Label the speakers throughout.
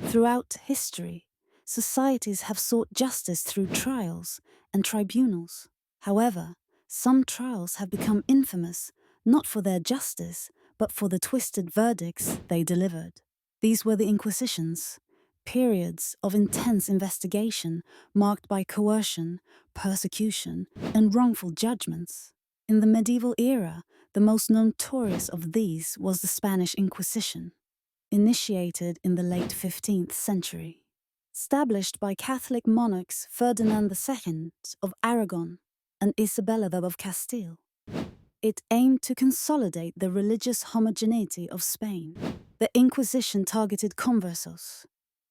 Speaker 1: Throughout history, societies have sought justice through trials and tribunals. However, some trials have become infamous not for their justice, but for the twisted verdicts they delivered. These were the Inquisitions, periods of intense investigation marked by coercion, persecution, and wrongful judgments. In the medieval era, the most notorious of these was the Spanish Inquisition, initiated in the late 15th century. Established by Catholic monarchs Ferdinand II of Aragon and Isabella of Castile, it aimed to consolidate the religious homogeneity of Spain. The Inquisition targeted conversos,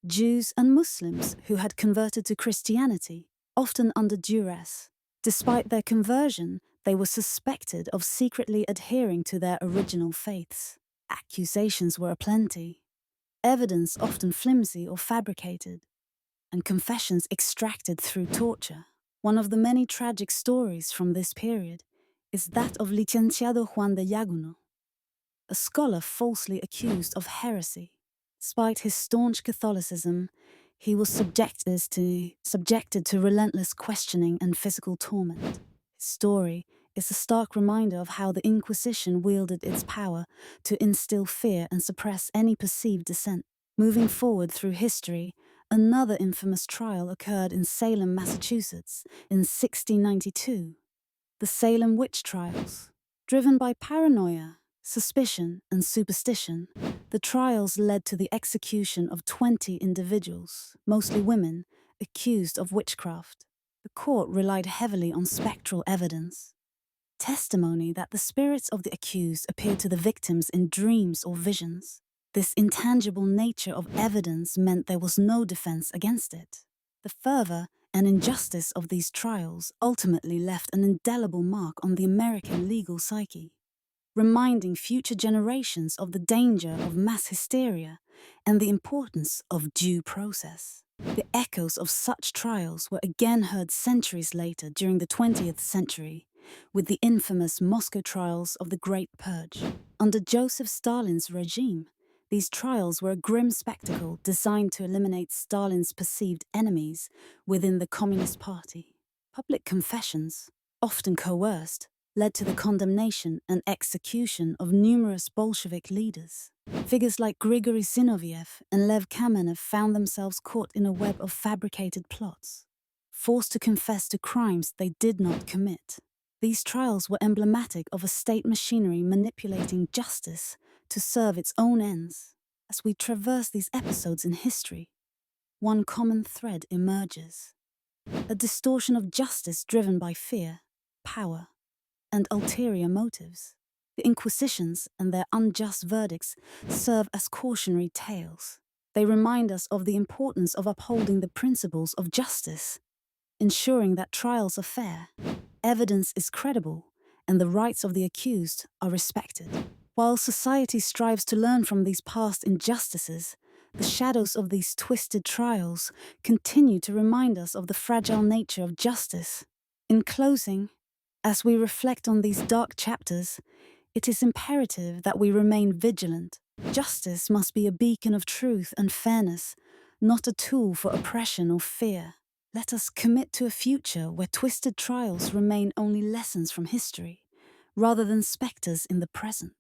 Speaker 1: Jews and Muslims who had converted to Christianity, often under duress. Despite their conversion, they were suspected of secretly adhering to their original faiths. Accusations were aplenty, evidence often flimsy or fabricated, and confessions extracted through torture. One of the many tragic stories from this period is that of Licenciado Juan de Llaguno, a scholar falsely accused of heresy. Despite his staunch Catholicism, he was subjected to relentless questioning and physical torment. His story is a stark reminder of how the Inquisition wielded its power to instill fear and suppress any perceived dissent. Moving forward through history, another infamous trial occurred in Salem, Massachusetts, in 1692. The Salem witch trials. Driven by paranoia, suspicion, and superstition, the trials led to the execution of 20 individuals, mostly women, accused of witchcraft. The court relied heavily on spectral evidence, testimony that the spirits of the accused appeared to the victims in dreams or visions. This intangible nature of evidence meant there was no defense against it. The fervor and injustice of these trials ultimately left an indelible mark on the American legal psyche, reminding future generations of the danger of mass hysteria and the importance of due process. The echoes of such trials were again heard centuries later during the 20th century, with the infamous Moscow trials of the Great Purge. Under Joseph Stalin's regime, these trials were a grim spectacle designed to eliminate Stalin's perceived enemies within the Communist Party. Public confessions, often coerced, led to the condemnation and execution of numerous Bolshevik leaders. Figures like Grigory Zinoviev and Lev Kamenev found themselves caught in a web of fabricated plots, forced to confess to crimes they did not commit. These trials were emblematic of a state machinery manipulating justice to serve its own ends. As we traverse these episodes in history, one common thread emerges: a distortion of justice driven by fear, power, and ulterior motives. The Inquisitions and their unjust verdicts serve as cautionary tales. They remind us of the importance of upholding the principles of justice, ensuring that trials are fair, evidence is credible, and the rights of the accused are respected. While society strives to learn from these past injustices, the shadows of these twisted trials continue to remind us of the fragile nature of justice. In closing, as we reflect on these dark chapters, it is imperative that we remain vigilant. Justice must be a beacon of truth and fairness, not a tool for oppression or fear. Let us commit to a future where twisted trials remain only lessons from history, rather than specters in the present.